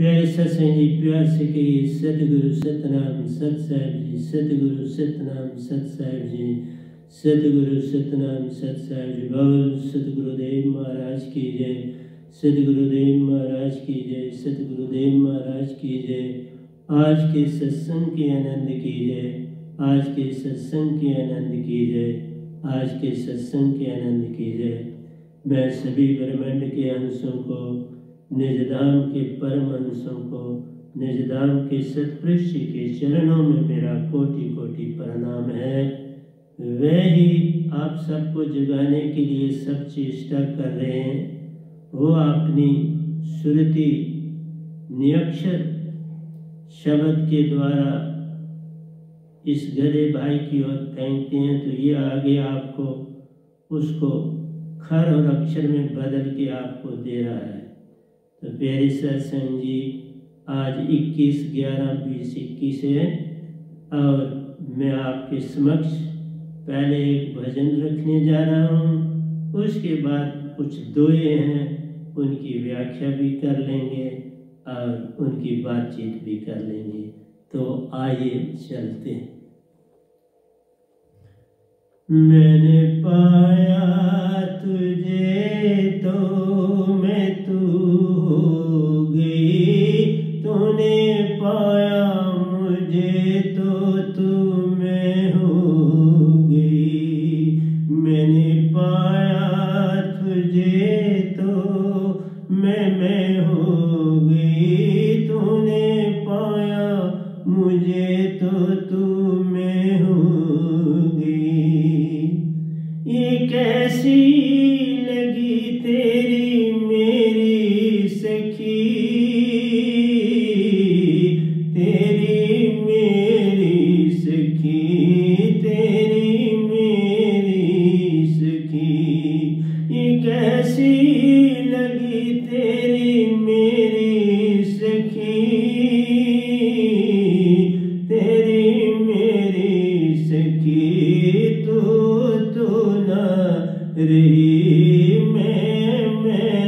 प्यारे सत्संग जी प्यार से कहिए सतगुरु सतनाम सत साहिब जी, सतगुरु सतनाम सत साहिब जी, सतगुरु सतनाम सत साहिब जी। बोल सतगुरुदेव महाराज की जय, सतगुरुदेव महाराज की जय, सतगुरुदेव महाराज की जय। आज के सत्संग के आनंद की जय, आज के सत्संग के आनंद की जय, आज के सत्संग के आनंद की जय। मैं सभी ब्रह्मांड के अंशों को, निजधाम के परम अंशों को, निजधाम के सतपुरुष के चरणों में मेरा कोटि कोटि प्रणाम है। वे ही आप सबको जगाने के लिए सब चेष्टा कर रहे हैं। वो अपनी सुरति नियक्षर शब्द के द्वारा इस गधे भाई की ओर फेंकते हैं तो ये आगे आपको उसको खर और अक्षर में बदल के आपको दे रहा है। तो प्यारे सत्संग जी आज 21/11/2021 है और मैं आपके समक्ष पहले एक भजन रखने जा रहा हूँ, उसके बाद कुछ दोहे हैं उनकी व्याख्या भी कर लेंगे और उनकी बातचीत भी कर लेंगे। तो आइए चलते हैं। मैंने पाया तुझे तो मैं तू हो गई, तूने पाया मुझे तो तू मैं हो गई। मैंने पाया तुझे तो मैं हो गई, तूने पाया मुझे तो तू मैं हो गई। ये कैसी लगी तेरी मेरी सखी, तेरी मेरी सखी, तेरी मेरी सखी। ये कैसी लगी तेरी मेरी सखी, तेरी मेरी सखी। तू ना रही मैं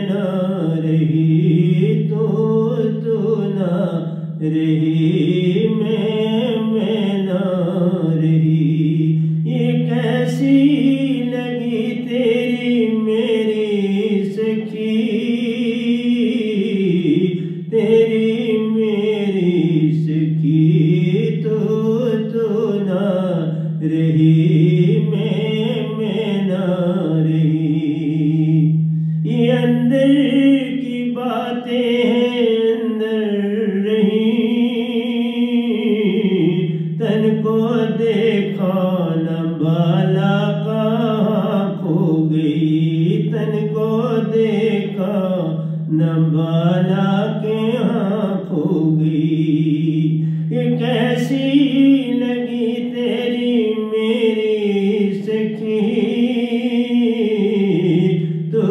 ना रही, तू ना रही मैं ना रही। ये कैसी लगी तेरी मेरी सखी, तेरी मेरी सखी। तू ना रही मैं ना रही। ये अंदर की बातें हैं अंदर रही, तन को देखा न बाला कहाँ खो गई, तन को देखा न बाला के यहाँ खो गई। ये कैसी लगी तेरी मेरी सखी, तो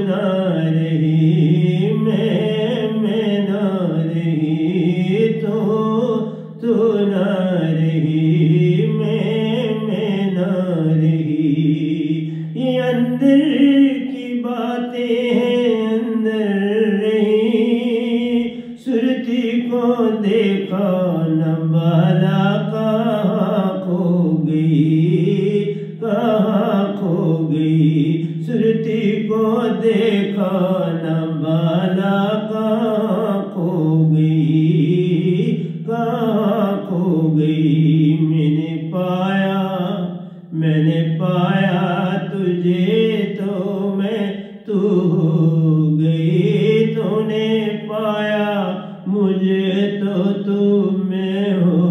ना रही मैं ना रही, तो ना रही मैं ना रही। ये अंदर की बातें हैं अंदर रही, सुरती को देखा न बाला कहाँ खो गई, कहाँ खो गई। सुरती को देखा न बाला कहाँ खो गई, कहाँ खो गई। मैंने पाया तुझे तो मैं तू हो गई, तूने पाया मुझे तो तू मैं हो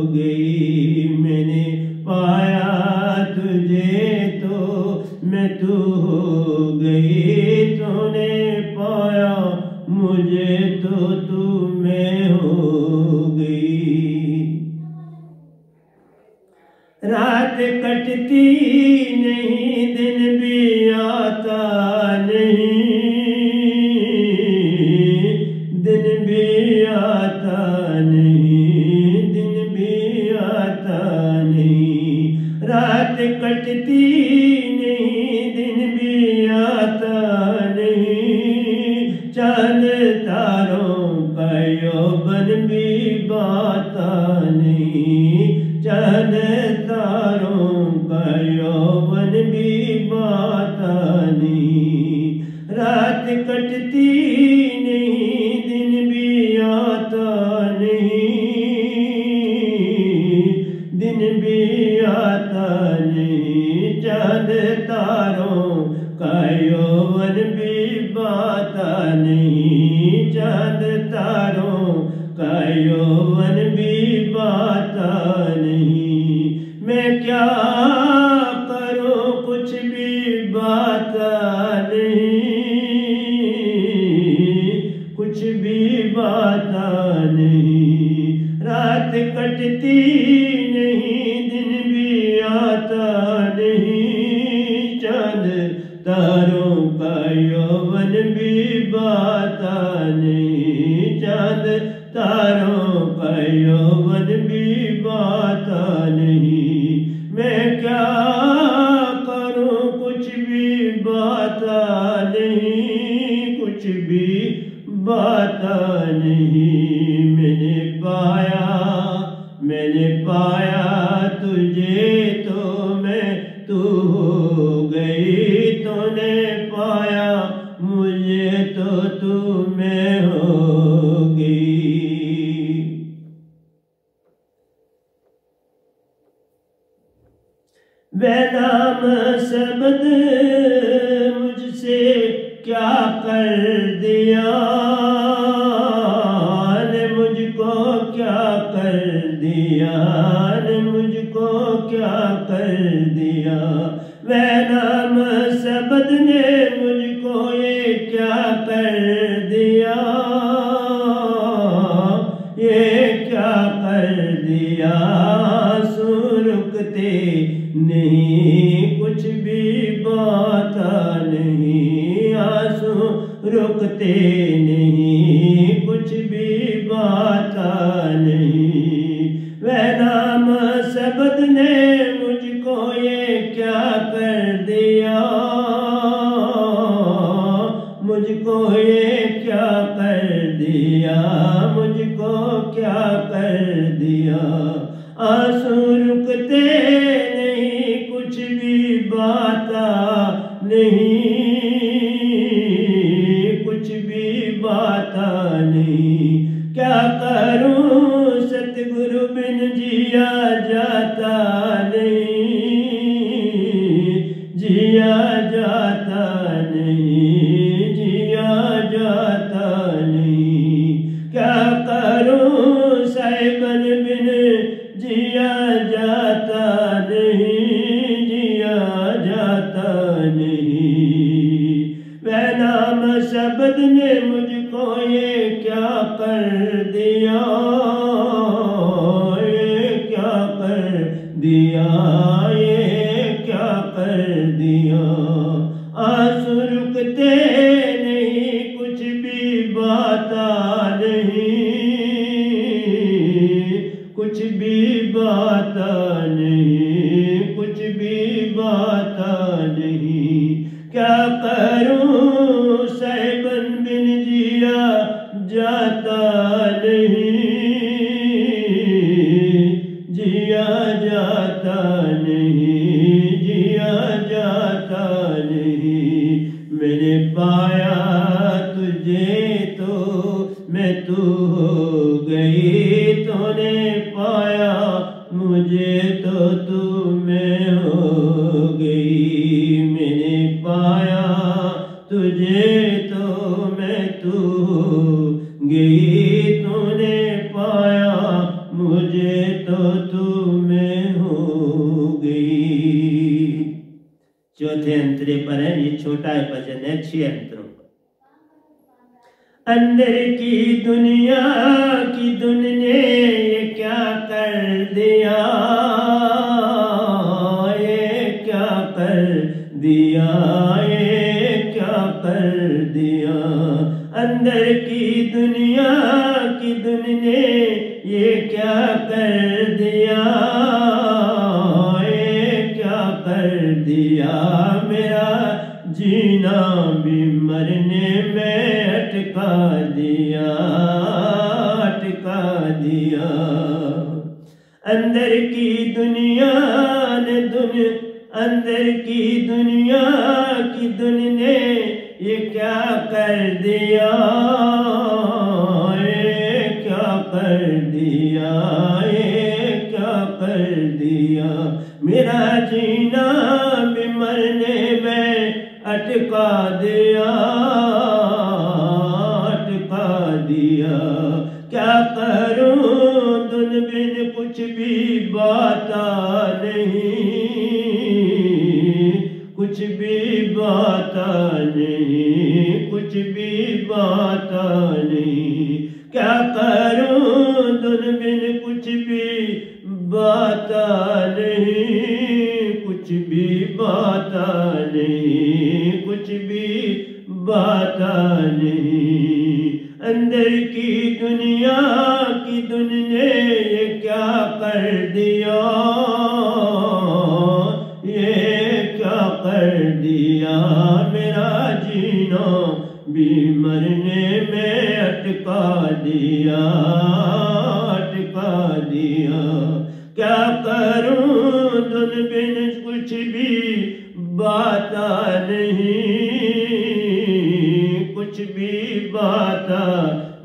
गई। मैंने पाया तुझे तो मैं तू हो गई, तूने पाया मुझे तो तू मैं हो गई। रात कटती नहीं दिन भी आता नहीं, दिन भी आता नहीं, दिन भी आता नहीं। रात कटती नहीं दिन भी आता नहीं, चांद तारों का यौवन भी बाता नहीं, चांद तारों का यौवन भी बाता नहीं। रात कटती नहीं, दिन भी आता नहीं, दिन भी आता नहीं। चांद तारों का यौवन भी बाता नहीं, चांद तारों का यौवन भी बाता नहीं। मैं क्या करूं कुछ भी बाता नहीं, कुछ भी बाता नहीं। रात कटती नहीं, दिन भी आता नहीं, चांद तारों का यौवन भी बाता नहीं, चांद तारों का यौवन भी बाता नहीं। मैं क्या करूं कुछ भी बाता नहीं, कुछ भी बाता नहीं। मैंने पाया तुझे तो मैं तू हो गई, तूने पाया मुझे तो तू मैं हो गई। बेनाम शब्द मुझसे क्या कर दिया, ने मुझको क्या कर दिया, ने मुझको क्या कर दिया। बेनाम शब्द ने मुझको ये क्या कर दिया, ये क्या कर दिया। आंसू रुकते नहीं, कुछ भी बाता नहीं, आंसू रुकते नहीं, कुछ भी बाता नहीं। बेनाम शब्द ने मुझको ये क्या कर दिया, मुझको ये क्या कर दिया, मुझको क्या कर दिया। आंसू रुकते नहीं, कुछ भी बाता नहीं, कुछ भी बाता नहीं। क्या करूं सतगुरु बिन जिया जाता नहीं, जिया जाता नहीं, जिया जाता नहीं। क्या करूं साहिबन बिन जिया जाता नहीं, जिया जाता नहीं। बेनाम शब्द ने मुझको ये क्या कर दिया, ये क्या कर दिया, ये क्या कर दिया। आंसू रुकते नहीं, कुछ भी बाता नहीं, कुछ भी बाता नहीं, कुछ भी बाता नहीं। क्या करूं साहिबन बिन जिया जाता नहीं, जिया जाता नहीं, जिया जाता नहीं। मैंने पाया तुझे तो मैं तू हो गई, तूने पाया मुझे तो तू मैं हो गई। मैंने पाया तुझे तो मैं तू हो गई, तूने पाया मुझे तो तू मैं हो गई। चौथे अंतरे पर है, ये छोटा है भजन है 6 अंतरों पर। अंदर की दुनिया ने ये क्या कर दिया, ये क्या कर दिया, ये क्या कर दिया। अंदर की दुनिया ने ये क्या कर दिया, ये क्या कर दिया। मेरा जीना भी मरने में अटका दिया, अटका दिया। अंदर की दुनिया ने अंदर की दुनिया की धुन ने ये क्या कर दिया, ये क्या कर दिया, ये क्या कर दिया। मेरा जीना भी मरने में अटका दिया, अटका दिया। क्या करूं धुन बिन कुछ भी बाता नहीं, कुछ भी बाता नहीं, कुछ भी बाता नहीं। क्या करूं धुन बिन कुछ भी बाता नहीं, कुछ भी बाता नहीं, कुछ भी बाता नहीं। अंदर की दुनिया की धुन ने ये क्या कर दिया, ये क्या कर दिया। मेरा जीना भी मरने में अटका दिया, अटका दिया। क्या करूं धुन बिन कुछ भी बाता नहीं, कुछ भी बाता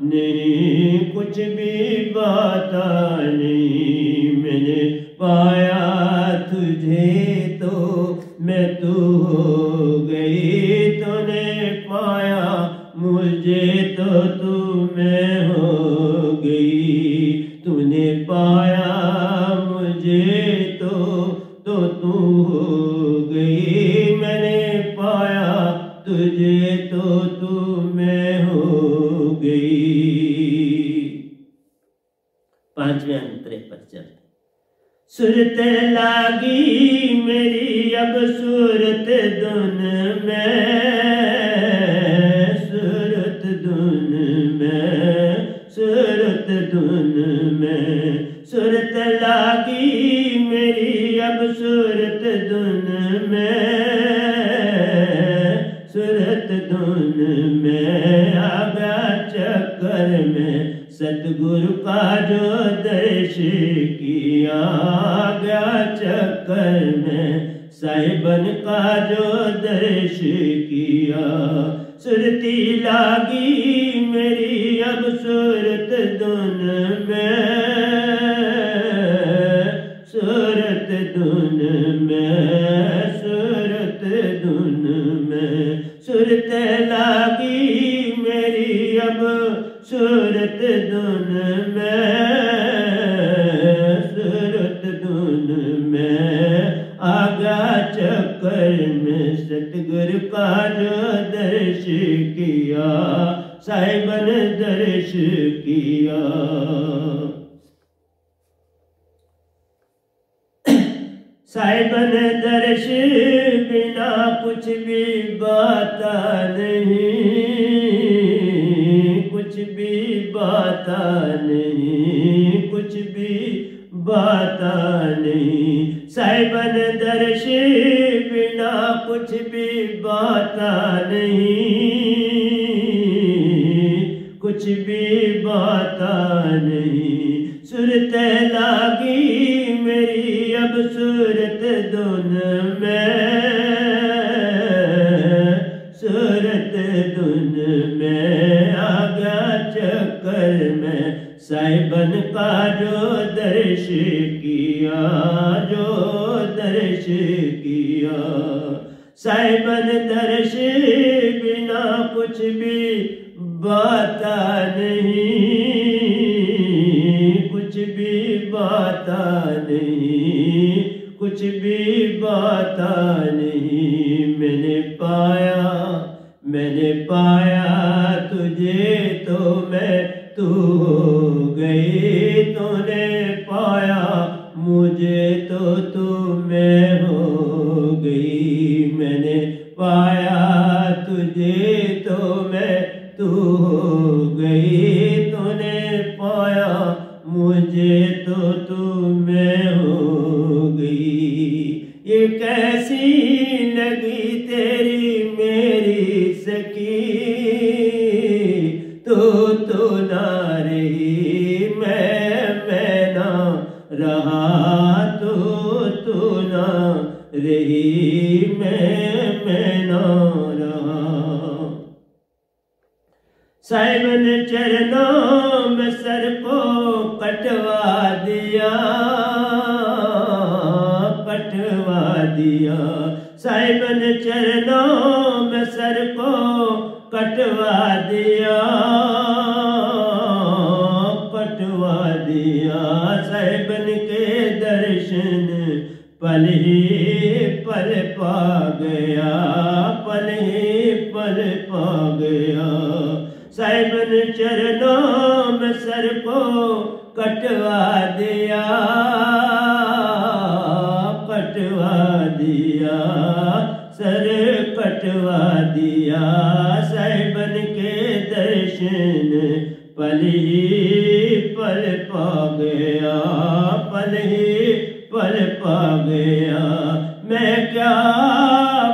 नहीं, कुछ भी बाता नहीं। मैंने पाया तुझे तो मैं तू हो गई, तूने पाया मुझे तो तू मैं हो गई। तूने पाया मुझे तो तू हो गई। मैंने पाया तुझे तो तू मैं हो गई। पांचवें अंतरे पर चलते। सूरत लागी मेरी अब सूरत धुन में, सूरत धुन में, सूरत धुन में। सूरत लागी मेरी अब सूरत धुन में, सूरत धुन में। आगा चक्कर में सतगुरु का जो दर्श किया, आगा चक्कर में साहिबन का जो दर्श किया। सुरती लागी मेरी अब सूरत धुन में, सूरत धुन में, सूरत धुन में। सूरत लागी मेरी अब सूरत धुन में, सूरत धुन में। आगा चक्कर में सतगुरु का जो दर्श किया, साहिबन दर्श किया। साहिबन दर्श बिना कुछ भी बाता नहीं, कुछ भी बाता नहीं, कुछ भी बाता नहीं। साहिबन दर्श बिना कुछ भी बाता नहीं, कुछ भी बाता नहीं। सूरत लागी मेरी अब सूरत धुन में, सूरत धुन में। आगा चक्कर में साहिबन का जो दर्श किया, जो दर्श किया। साहिबन दर्श बिना कुछ भी बाता नहीं, कुछ भी बाता नहीं, कुछ भी बाता नहीं। मैंने पाया तुझे तो मैं तू हो गई। तूने पाया मुझे तो तू मैं हो गई। मैंने पाया तुझे तो मैं तू हो गई। तूने पाया मुझे तो तू मैं हो गई। ये कैसी लगी तेरी मेरी सखी, तू ना रही, मैं ना रहा, तू ना रही, मैं ना रहा। साहिब ने चरणों में सर को कटवा दिया, कटवा दिया। साहिब ने चरणों में सर को कटवा दिया, कटवा दिया। साहिबन के दर्शन पल ही पल पा गया, पल ही पल पा गया। साहिबन चरणों में सर को कटवा दिया, कटवा दिया, सर कटवा दिया। साहिबन के दर्शन पल ही पल पा गया, पल ही पल पा गया। मैं क्या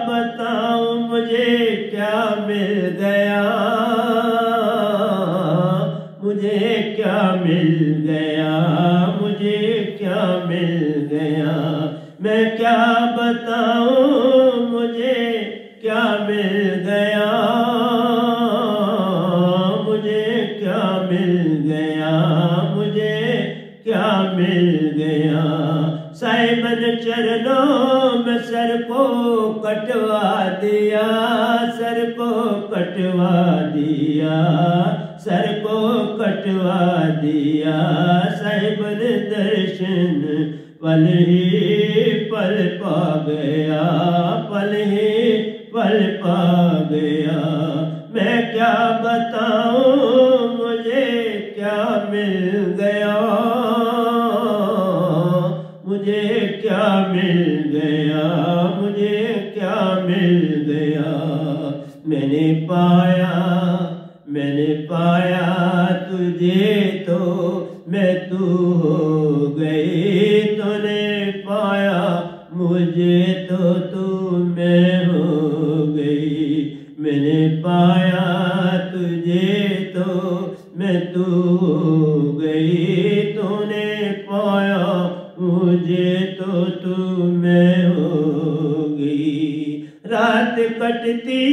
बताऊं मुझे क्या मिल गया, मुझे क्या मिल गया, मुझे क्या मिल गया। मैं क्या बताऊं मुझे क्या मिल गया, मुझे क्या मिल गया, मुझे क्या मिल गया। साहिबन चरणों में सर को कटवा दिया, सर को कटवा दिया, सर को कटवा दिया। साहिबन दर्शन पल ही पल पा गया, पल ही पल पा गया। मैं क्या बताऊं मुझे क्या मिल गया, मुझे क्या मिल गया, मुझे क्या मिल गया। मैंने पाया, मैंने पाया तुझे तो मैं तू हो गई, तूने पाया मुझे तो तू मैं हो गई। मैंने पाया तुझे तो मैं तू हो गई, तूने पाया मुझे तो तू मैं हो गई। रात कटती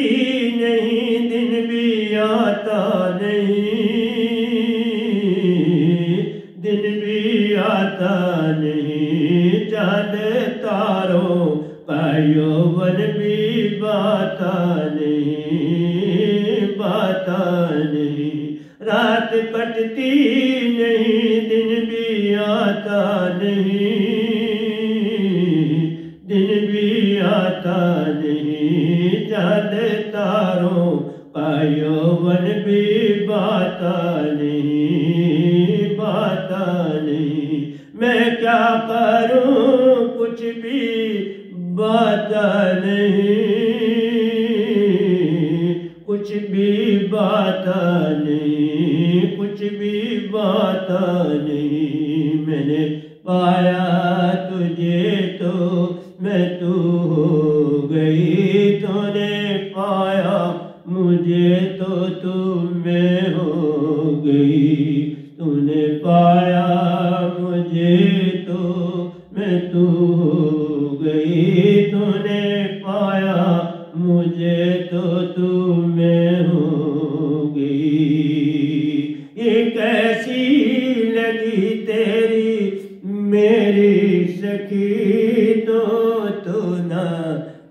नहीं, दिन भी आता नहीं, दिन भी आता नहीं। चांद तारों का यौवन भी बाता नहीं, बाता नहीं। रात कटती नहीं, दिन भी आता नहीं, दिन भी आता नहीं। चांद तारों का यौवन भी बाता नहीं, बाता नहीं। मैं क्या करूं कुछ भी बाता नहीं, कुछ भी बाता नहीं, कुछ भी बाता नहीं। मैंने पाया तुझे तो मैं तू हो गई, तूने पाया मुझे तो तू मैं हो गई। तूने पाया मुझे तो मैं तू हो गई, तूने पाया मुझे तो तू मैं हो गई। ये कैसी लगी तेरी मेरी सखी, तो तू ना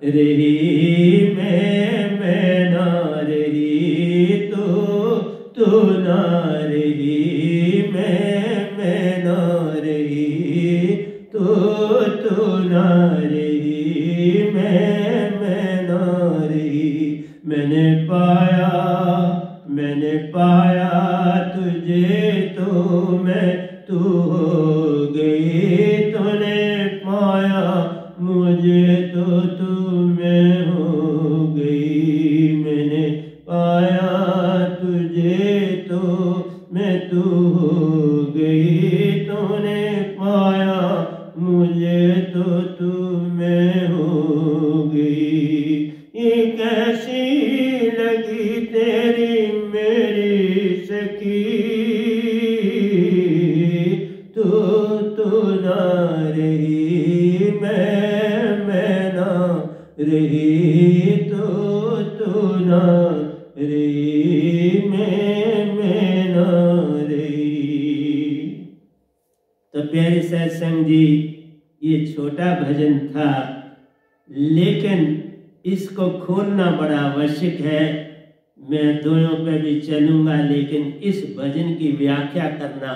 रही, मैं ना रही, तू ना रही, मैं ना रही, तू ना रही, मैं ना रही। मैंने पाया तुझे तो मैं तू हो गई, तूने पाया मुझे तो तू मैं हो गई। मैंने पाया तुझे तो मैं तू हो गई, तूने पाया मुझे तो तू मैं हो गई। ये कैसी लगी तेरी मेरी की, तू ना रही, मैं ना रही, तू ना रही, मैं ना रही। तो प्यारे सत्संग जी, ये छोटा भजन था, लेकिन इसको खोलना बड़ा आवश्यक है। मैं दोनों पे भी चलूंगा, लेकिन इस भजन की व्याख्या करना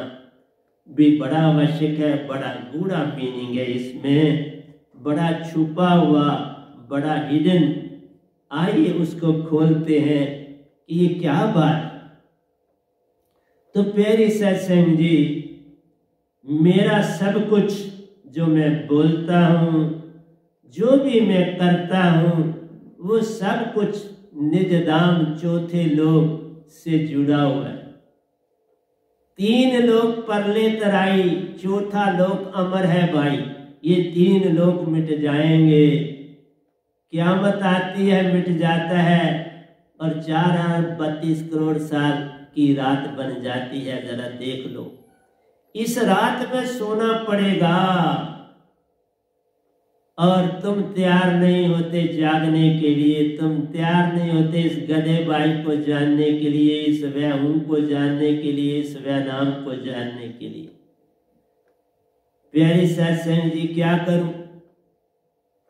भी बड़ा आवश्यक है। बड़ा गूढ़ा मीनिंग है इसमें, बड़ा छुपा हुआ, बड़ा हिडन। आइए उसको खोलते हैं कि ये क्या बात। तो प्यारी सत्संग जी, मेरा सब कुछ जो मैं बोलता हूँ, जो भी मैं करता हूँ, वो सब कुछ निज धाम चौथे लोक से जुड़ा हुआ है। 3 लोक परले तराई, चौथा लोक अमर है भाई। ये 3 लोक मिट जाएंगे, क़यामत आती है, मिट जाता है, और 4 अरब 32 करोड़ साल की रात बन जाती है। जरा देख लो, इस रात में सोना पड़ेगा, और तुम तैयार नहीं होते जागने के लिए, तुम तैयार नहीं होते इस गधे भाई को जानने के लिए, इस वह हूं को जानने के लिए, इस वह नाम को जानने के लिए। प्यारी सत्संग जी, क्या करूं,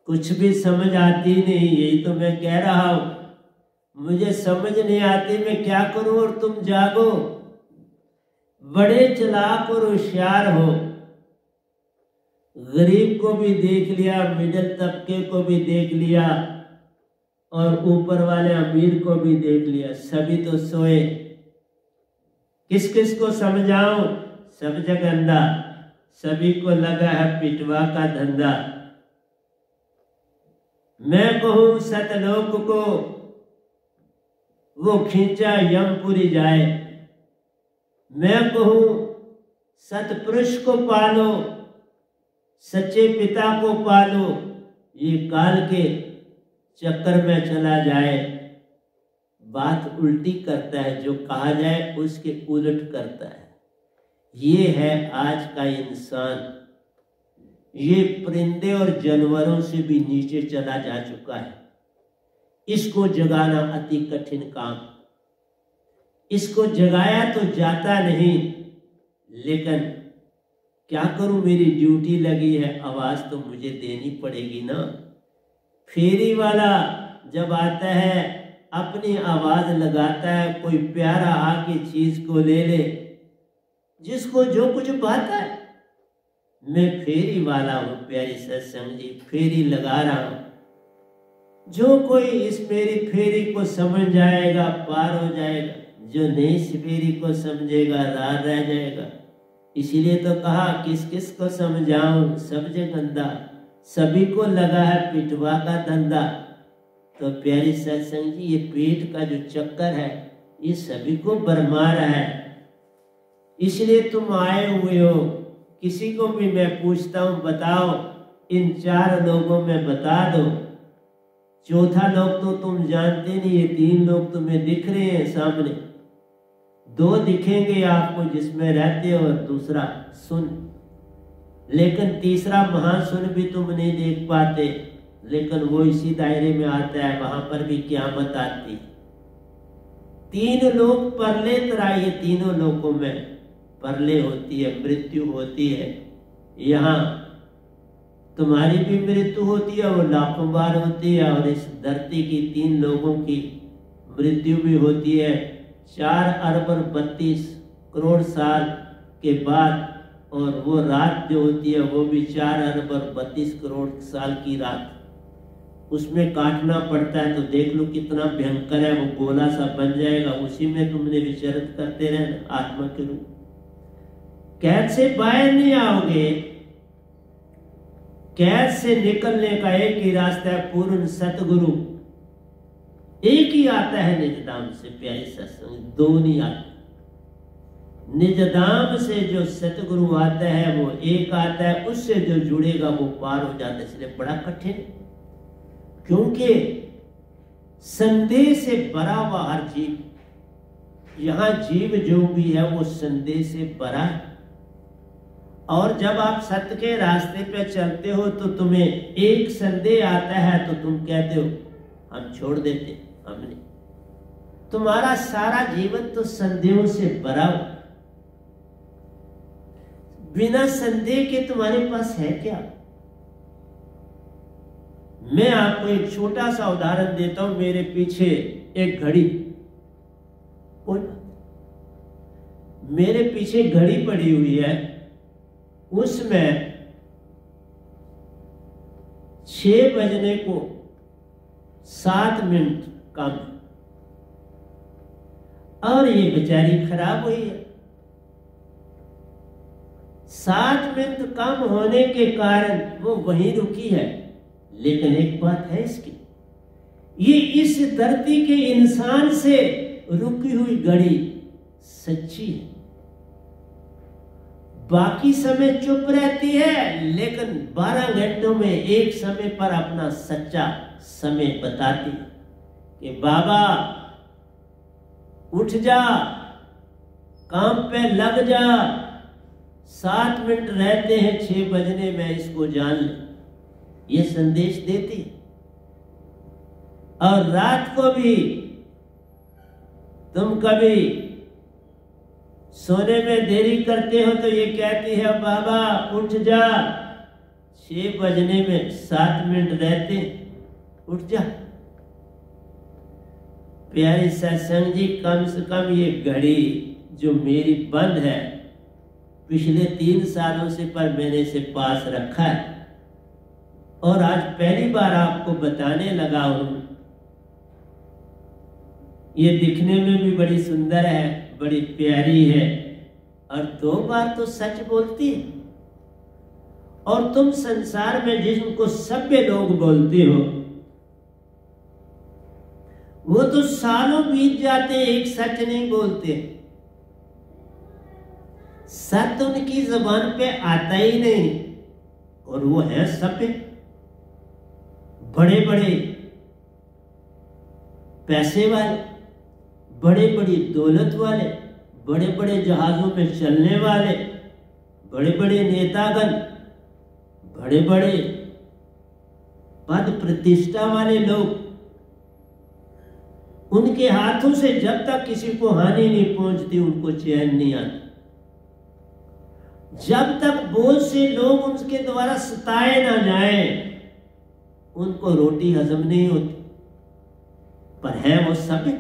कुछ भी समझ आती नहीं। यही तो मैं कह रहा हूं, मुझे समझ नहीं आती मैं क्या करूं, और तुम जागो। बड़े चालाक और होशियार हो, गरीब को भी देख लिया, मिडिल तबके को भी देख लिया, और ऊपर वाले अमीर को भी देख लिया, सभी तो सोए। किस किस को समझाऊं, सब जगह अंधा, सभी को लगा है पिटवा का धंधा। मैं कहूं सतलोक को वो खींचा यमपुरी जाए, मैं कहूं सतपुरुष को पालो, सच्चे पिता को पालो, ये काल के चक्कर में चला जाए। बात उल्टी करता है, जो कहा जाए उसके उलट करता है। ये है आज का इंसान, ये परिंदे और जानवरों से भी नीचे चला जा चुका है। इसको जगाना अति कठिन काम, इसको जगाया तो जाता नहीं, लेकिन क्या करूं, मेरी ड्यूटी लगी है, आवाज तो मुझे देनी पड़ेगी ना। फेरी वाला जब आता है अपनी आवाज लगाता है, कोई प्यारा आके चीज को ले ले, जिसको जो कुछ पाता है। मैं फेरी वाला हूं प्यारी सत्संग जी, फेरी लगा रहा हूं। जो कोई इस मेरी फेरी को समझ जाएगा पार हो जाएगा, जो नहीं इस फेरी को समझेगा राह रह जाएगा। इसीलिए तो कहा किस किस को समझाऊं, सब जगह अंधा, सभी को लगा है पिटवा का धंधा। तो प्यारी सत्संग जी, ये पेट का जो चक्कर है ये सभी को बरमा रहा है। इसलिए तुम आए हुए हो, किसी को भी मैं पूछता हूं बताओ, इन 4 लोगों में बता दो। चौथा लोग तो तुम जानते नहीं, ये 3 लोग तुम्हें दिख रहे हैं सामने। 2 दिखेंगे आपको जिसमें रहते हो, और दूसरा सुन, लेकिन तीसरा महासुन भी तुम नहीं देख पाते, लेकिन वो इसी दायरे में आता है, वहां पर भी क़यामत आती है। 3 लोग परले तराई, ये तीनों लोगों में परले होती है, मृत्यु होती है। यहाँ तुम्हारी भी मृत्यु होती है, वो लाखों बार होती है, और इस धरती की 3 लोगों की मृत्यु भी होती है 4 अरब 32 करोड़ साल के बाद। और वो रात जो होती है वो भी 4 अरब 32 करोड़ साल की रात, उसमें काटना पड़ता है। तो देख लो कितना भयंकर है, वो गोला सा बन जाएगा, उसी में तुमने विचरित करते रहना आत्मा के रूप। कैद से बाहर नहीं आओगे, कैद से निकलने का एक ही रास्ता है, पूर्ण सतगुरु एक ही आता है निजधाम से। प्यारी सत्संग, 2 नहीं आते। निजधाम से जो सतगुरु आता है वो एक आता है, उससे जो जुड़ेगा वो पार हो जाता है। इसलिए बड़ा कठिन, क्योंकि संदेह से भरा हुआ हर जीव यहाँ जीव जो भी है वो संदेह से भरा है। और जब आप सत्य के रास्ते पे चलते हो तो तुम्हें एक संदेह आता है तो तुम कहते हो हम छोड़ देते, हमने। तुम्हारा सारा जीवन तो संदेहों से भरा हुआ। बिना संदेह के तुम्हारे पास है क्या? मैं आपको एक छोटा सा उदाहरण देता हूं। मेरे पीछे एक घड़ी, मेरे पीछे घड़ी पड़ी हुई है, उसमें 6 बजने को 7 मिनट कम, और ये बेचारी खराब हुई है। 7 मिनट कम होने के कारण वो वहीं रुकी है। लेकिन एक बात है इसकी, ये इस धरती के इंसान से रुकी हुई घड़ी सच्ची है। बाकी समय चुप रहती है, लेकिन 12 घंटों में एक समय पर अपना सच्चा समय बताती है कि बाबा उठ जा, काम पे लग जा, 7 मिनट रहते हैं 6 बजने में, इसको जान ले। ये संदेश देती है। और रात को भी तुम कभी सोने में देरी करते हो तो ये कहती है बाबा उठ जा, 6 बजने में 7 मिनट रहते, उठ जा। प्यारे सत्संग जी, कम से कम ये घड़ी जो मेरी बंद है, पिछले 3 सालों से पर मैंने इसे पास रखा है, और आज पहली बार आपको बताने लगा हूं। ये दिखने में भी बड़ी सुंदर है, बड़ी प्यारी है, और 2 बार तो सच बोलती है। और तुम संसार में जिनको सभ्य लोग बोलते हो, वो तो सालों बीत जाते एक सच नहीं बोलते। सत्य उनकी जुबान पे आता ही नहीं, और वो है सभ्य। बड़े बड़े पैसे वाले, बड़े बड़ी दौलत वाले, बड़े बड़े जहाजों में चलने वाले, बड़े बड़े नेतागण, बड़े बड़े पद प्रतिष्ठा वाले लोग, उनके हाथों से जब तक किसी को हानि नहीं पहुंचती उनको चैन नहीं आता। जब तक बहुत से लोग उनके द्वारा सताए ना जाए उनको रोटी हजम नहीं होती। पर है वो सभ्य,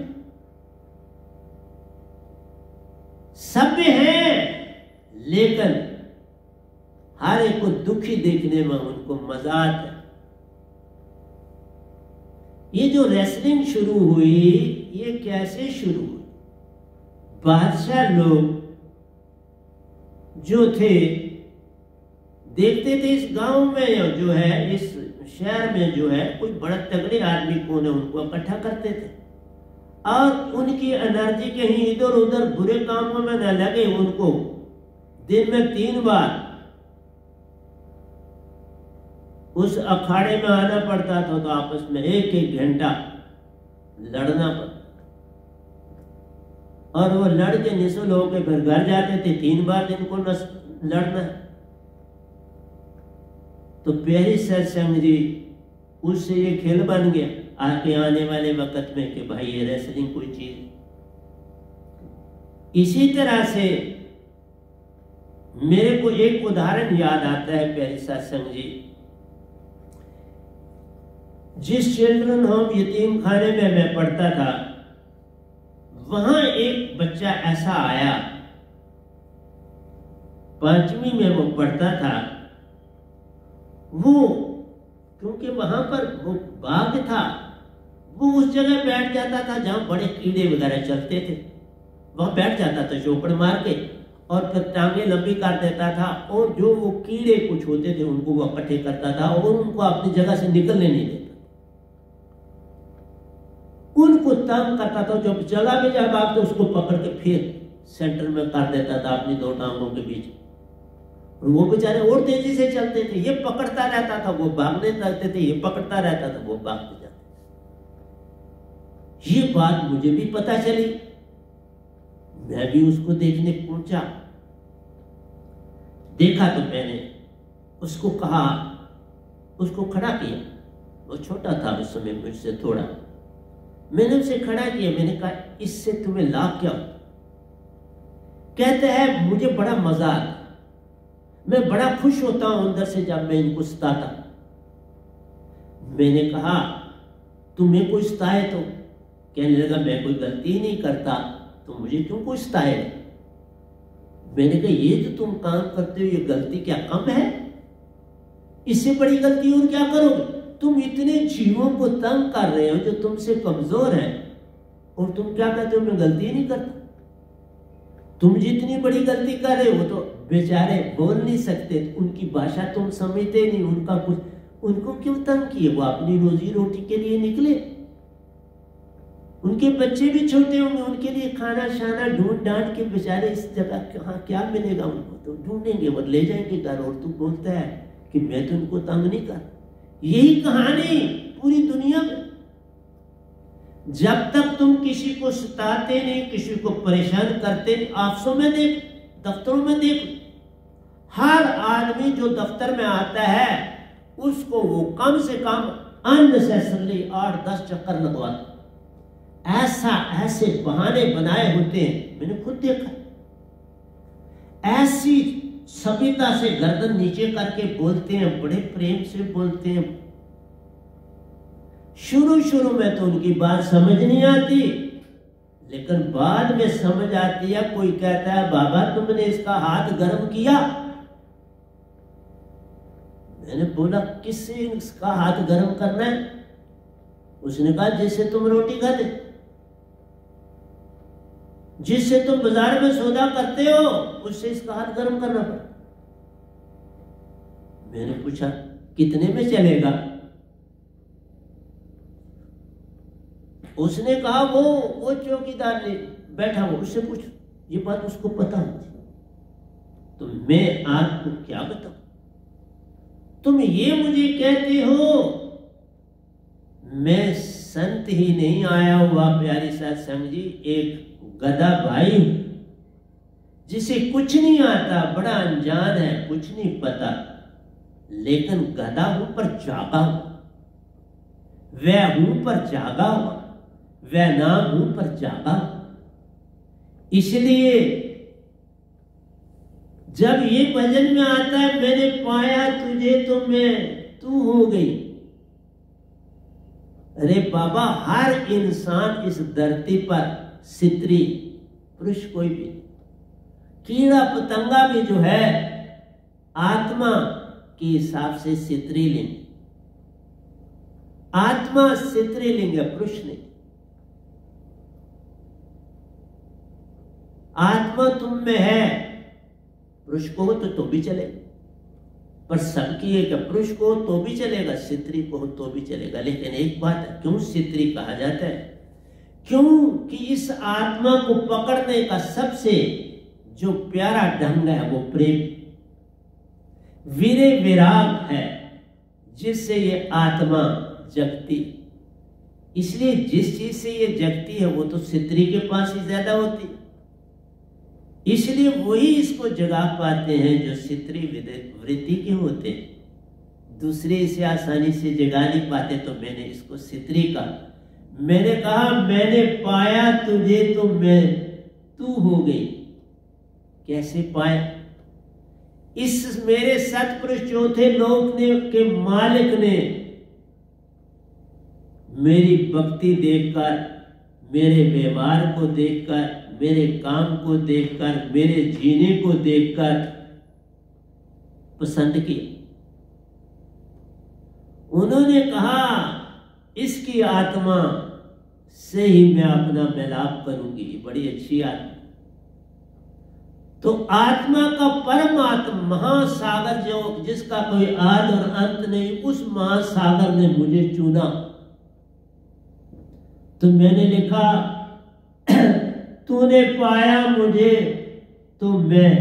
सभ्य है, लेकिन हर एक को दुखी देखने में उनको मजा आता है। ये जो रेसलिंग शुरू हुई, ये कैसे शुरू हुई? बादशाह लोग जो थे देखते थे इस गांव में जो है, इस शहर में जो है कोई बड़ा तगड़े आदमी कौन है, उनको इकट्ठा करते थे, और उनकी एनर्जी कहीं इधर उधर बुरे कामों में न लगे। उनको दिन में 3 बार उस अखाड़े में आना पड़ता था, तो आपस में 1-1 घंटा लड़ना पड़ता, और वो लड़ के निशुल होकर फिर घर जाते थे। 3 बार दिन को लड़ना। तो प्यारी सत्संग जी, उससे ये खेल बन गया आगे आने वाले वक्त में कि भाई ये रेसलिंग कोई चीज। इसी तरह से मेरे को एक उदाहरण याद आता है प्यारी सत्संग जी। जिस चिल्ड्रन होम यतीम खाने में मैं पढ़ता था, वहां एक बच्चा ऐसा आया, 5वीं में वो पढ़ता था। वो क्योंकि वहां पर वो बाग था, वो उस जगह बैठ जाता था जहां बड़े कीड़े वगैरह चलते थे। वहां बैठ जाता था चौपड़ मार के, और फिर टांगे लंबी कर देता था, और जो वो कीड़े कुछ होते थे उनको वो इकट्ठे करता था और उनको अपनी जगह से निकलने नहीं देता, उनको तंग करता था। जब चला भी जाए बाग तो उसको पकड़ के फिर सेंटर में कर देता था अपनी 2 टांगों के बीच। और वो बेचारे और तेजी से चलते थे, ये पकड़ता रहता था, वो भागने लगते थे, ये पकड़ता रहता था, वो भागते जाते। ये बात मुझे भी पता चली। मैं भी उसको देखने पहुंचा। देखा तो मैंने उसको कहा, उसको खड़ा किया। वो छोटा था उस समय मुझसे थोड़ा। मैंने उसे खड़ा किया। मैंने कहा, इससे तुम्हें लाभ क्या होता? कहते हैं, मुझे बड़ा मजा आता, मैं बड़ा खुश होता हूं अंदर से जब मैं इनको सताता। मैंने कहा, तुम्हें कोई सताए तो? कहने लगा, मैं कोई गलती नहीं करता तो मुझे क्यों कोई सताए? मैंने कहा, ये जो तुम काम करते हो ये गलती क्या कम है? इससे बड़ी गलती और क्या करोगे? तुम इतने जीवों को तंग कर रहे हो जो तुमसे कमजोर हैं, और तुम क्या कहते हो मैं गलती नहीं करता? तुम जितनी बड़ी गलती कर रहे हो तो बेचारे बोल नहीं सकते, उनकी भाषा तुम समझते नहीं, उनका कुछ, उनको क्यों तंग किए? वो अपनी रोजी रोटी के लिए निकले, उनके बच्चे भी छोटे होंगे, उनके लिए खाना शाना ढूंढ डांट के बेचारे इस जगह कहाँ क्या मिलेगा उनको, तो ढूंढेंगे और ले जाएंगे घर। और तू बोलता है कि मैं तो उनको तंग नहीं कर। यही कहानी पूरी दुनिया में। जब तक तुम किसी को सताते नहीं, किसी को परेशान करते नहीं, ऑफिसों में देख, दफ्तरों में देख, हर आदमी जो दफ्तर में आता है उसको वो कम से कम अननेसेसरली 8-10 चक्कर लगवाता। ऐसे बहाने बनाए होते हैं, मैंने खुद देखा। ऐसी सभ्यता से गर्दन नीचे करके बोलते हैं, बड़े प्रेम से बोलते हैं। शुरू में तो उनकी बात समझ नहीं आती, लेकिन बाद में समझ आती है। कोई कहता है, बाबा तुमने इसका हाथ गर्म किया। मैंने बोला, किससे इसका हाथ गर्म करना है? उसने कहा, जिससे तुम रोटी खाते, जिससे तुम बाजार में सौदा करते हो, उससे इसका हाथ गर्म करना पड़ा। मैंने पूछा, कितने में चलेगा? उसने कहा, वो चौकीदार ने बैठा हो, उससे पूछो। ये बात उसको पता नहीं, तो मैं आपको क्या बताऊं? तुम ये मुझे कहते हो, मैं संत ही नहीं आया हुआ प्यारी सत्संग जी, एक गधा भाई जिसे कुछ नहीं आता, बड़ा अनजान है, कुछ नहीं पता, लेकिन गधा हूं पर जागा हुआ, वह हूं पर जागा हुआ, वह नाम हूं पर जागा। इसलिए जब ये भजन में आता है, मैंने पाया तुझे तो मैं तू हो गई। अरे बाबा, हर इंसान इस धरती पर स्त्री पुरुष कोई भी, कीड़ा पतंगा भी जो है आत्मा के हिसाब से स्त्रीलिंग, आत्मा स्त्रीलिंग है, पुरुष नहीं। आत्मा तुम में है, पुरुष को तो भी चलेगा, पर सबकी एक, पुरुष को तो भी चलेगा, स्त्री को तो भी चलेगा। लेकिन एक बात है, क्यों स्त्री कहा जाता है? क्योंकि इस आत्मा को पकड़ने का सबसे जो प्यारा ढंग है वो प्रेम, वीरे विराग है, जिससे ये आत्मा जगती। इसलिए जिस चीज से ये जगती है वो तो स्त्री के पास ही ज्यादा होती, इसलिए वही इसको जगा पाते हैं जो स्त्री वृत्ति के होते हैं। दूसरे इसे आसानी से जगा नहीं पाते, तो मैंने इसको स्त्री कहा। मैंने कहा, मैंने पाया तुझे तो मैं तू हो गई। कैसे पाया? इस मेरे सतपुरुष चौथे लोक ने के मालिक ने मेरी भक्ति देखकर, मेरे व्यवहार को देखकर, मेरे काम को देखकर, मेरे जीने को देखकर पसंद किया। उन्होंने कहा, इसकी आत्मा से ही मैं अपना मिलाप करूंगी, बड़ी अच्छी आत्मा। तो आत्मा का परमात्मा महासागर जो जिसका कोई आद और अंत नहीं, उस महासागर ने मुझे चुना। तो मैंने लिखा, तूने पाया मुझे तो मैं,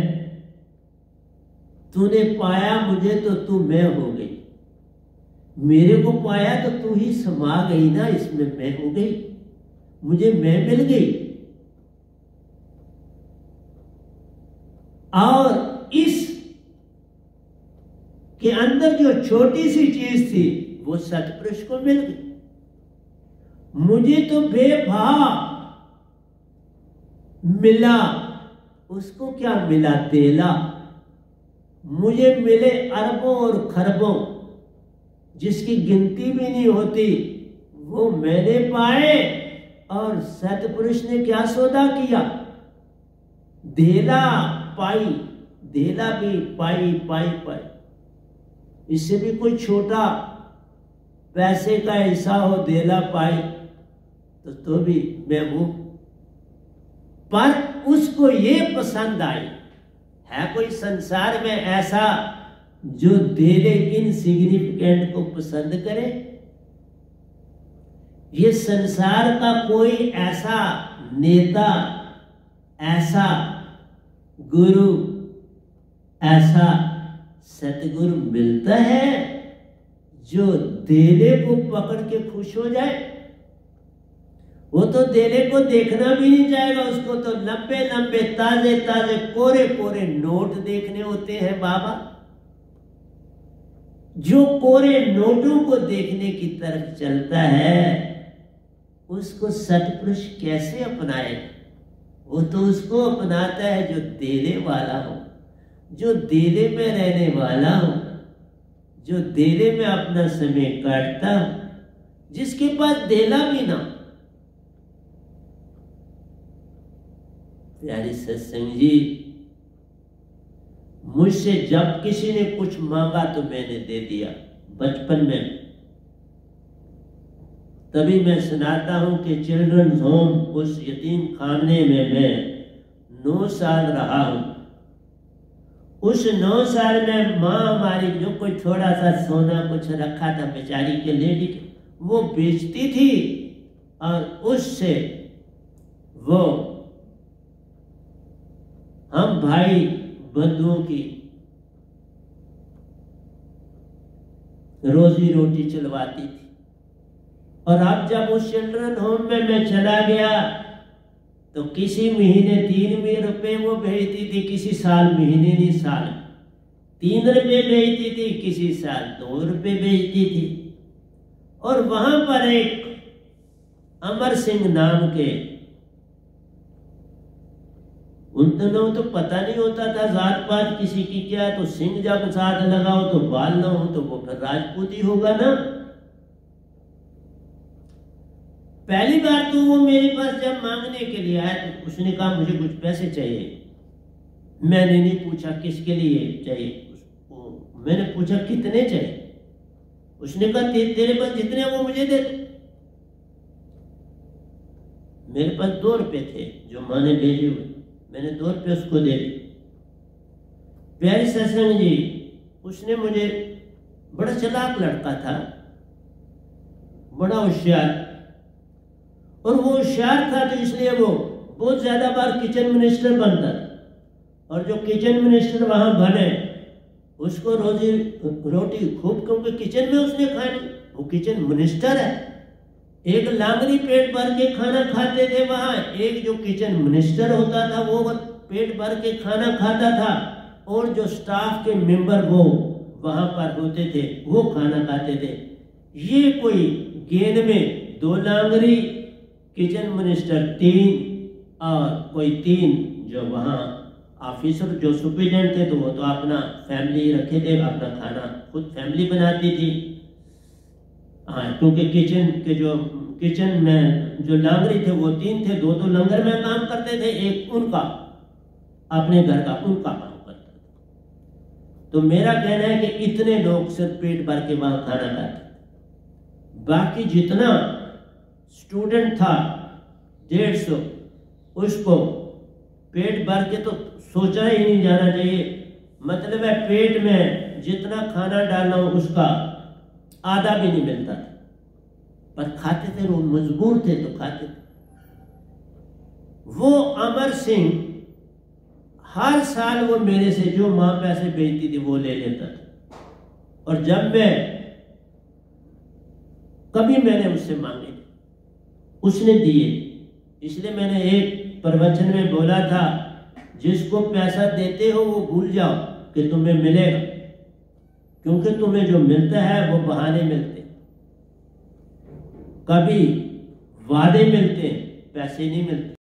तूने पाया मुझे तो तू मैं हो गई। मेरे को पाया तो तू ही समा गई ना, इसमें मैं हो गई, मुझे मैं मिल गई। और इस के अंदर जो छोटी सी चीज थी वो सतपुरुष को मिल गई। मुझे तो बेभाव मिला, उसको क्या मिला? देला। मुझे मिले अरबों और खरबों, जिसकी गिनती भी नहीं होती, वो मैंने पाए। और सतपुरुष ने क्या सौदा किया? देला पाई, देला भी पाई, पाई पाई। इससे भी कोई छोटा पैसे का हिस्सा हो, देला पाई, तो भी मैं हूं। पर उसको ये पसंद आई। है कोई संसार में ऐसा जो देले इनसिग्निफिकेंट को पसंद करे? ये संसार का कोई ऐसा नेता, ऐसा गुरु, ऐसा सतगुरु मिलता है जो देले को पकड़ के खुश हो जाए? वो तो देले को देखना भी नहीं चाहेगा, उसको तो लंबे लंबे ताजे ताजे कोरे कोरे नोट देखने होते हैं बाबा। जो कोरे नोटों को देखने की तरफ चलता है, उसको सतपुरुष कैसे अपनाए? वो तो उसको अपनाता है जो देले वाला हो, जो देले में रहने वाला हो, जो देले में अपना समय काटता हो, जिसके पास देला भी ना। प्यारे सत्संग जी, मुझसे जब किसी ने कुछ मांगा तो मैंने दे दिया। बचपन में तभी मैं सुनाता हूं कि चिल्ड्रंस होम, उस यतीम खाने में मैं 9 साल रहा हूं। उस 9 साल में माँ हमारी जो कोई थोड़ा सा सोना कुछ रखा था बेचारी के लेडी, वो बेचती थी और उससे वो हम भाई बंधुओं की रोजी रोटी चलवाती थी। और अब जब उस चिल्ड्रन होम में मैं चला गया तो किसी महीने 3 रुपए वो भेजती थी, किसी साल महीने नहीं साल 3 रुपए भेजती थी, किसी साल 2 रुपए भेजती थी। और वहां पर एक अमर सिंह नाम के, उन दिनों तो पता नहीं होता था जात पात किसी की क्या, तो सिंह जब साथ लगाओ तो बाल ना हो तो वो फिर राजपूत ही होगा ना। पहली बार तो वो मेरे पास जब मांगने के लिए आया तो उसने कहा मुझे कुछ पैसे चाहिए। मैंने नहीं पूछा किसके लिए चाहिए, मैंने पूछा कितने चाहिए। उसने कहा तेरे पास जितने वो मुझे दे दो। मेरे पास 2 रुपए थे जो माँ ने भेजे हुए, मैंने 2 रुपये उसको दे दिए। प्यारे सत्संग जी, उसने मुझे, बड़ा चालाक लड़का था, बड़ा होशियार, और वो होशियार था तो इसलिए वो बहुत ज्यादा बार किचन मिनिस्टर बनता था। और जो किचन मिनिस्टर वहां बने उसको रोजी रोटी खूब, क्योंकि किचन में उसने खानी, वो किचन मिनिस्टर है। एक लांगरी पेट भर के खाना खाते थे वहां, एक जो किचन मिनिस्टर होता था वो पेट भर के खाना खाता था, और जो स्टाफ के मेंबर वो वहां पर होते थे वो खाना खाते थे। ये कोई गेंद में 2 लांगरी, किचन मिनिस्टर 3, और कोई 3 जो वहां ऑफिसर जो सुपरिटेंडेंट थे, तो वो तो अपना फैमिली रखे थे, अपना खाना खुद फैमिली बनाती थी। हाँ, क्योंकि किचन में जो लांगरी थे वो 3 थे, 2 तो लंगर में काम करते थे, एक उनका अपने घर का उनका काम करते थे। तो मेरा कहना है कि इतने लोग सिर्फ पेट भर के वहां खाना खाते। बाकी जितना स्टूडेंट था 150, उसको पेट भर के तो सोचा ही नहीं जाना चाहिए। मतलब है पेट में जितना खाना डालना हो उसका आधा भी नहीं मिलता था, पर खाते थे, वो मजबूर थे तो खाते थे। वो अमर सिंह हर साल वो मेरे से जो माँ पैसे भेजती थी वो ले लेता था, और जब मैं कभी मैंने उससे मांगे उसने दिए। इसलिए मैंने एक प्रवचन में बोला था जिसको पैसा देते हो वो भूल जाओ कि तुम्हें मिलेगा, क्योंकि तुम्हें जो मिलता है वो बहाने मिलते हैं, कभी वादे मिलते हैं, पैसे नहीं मिलते।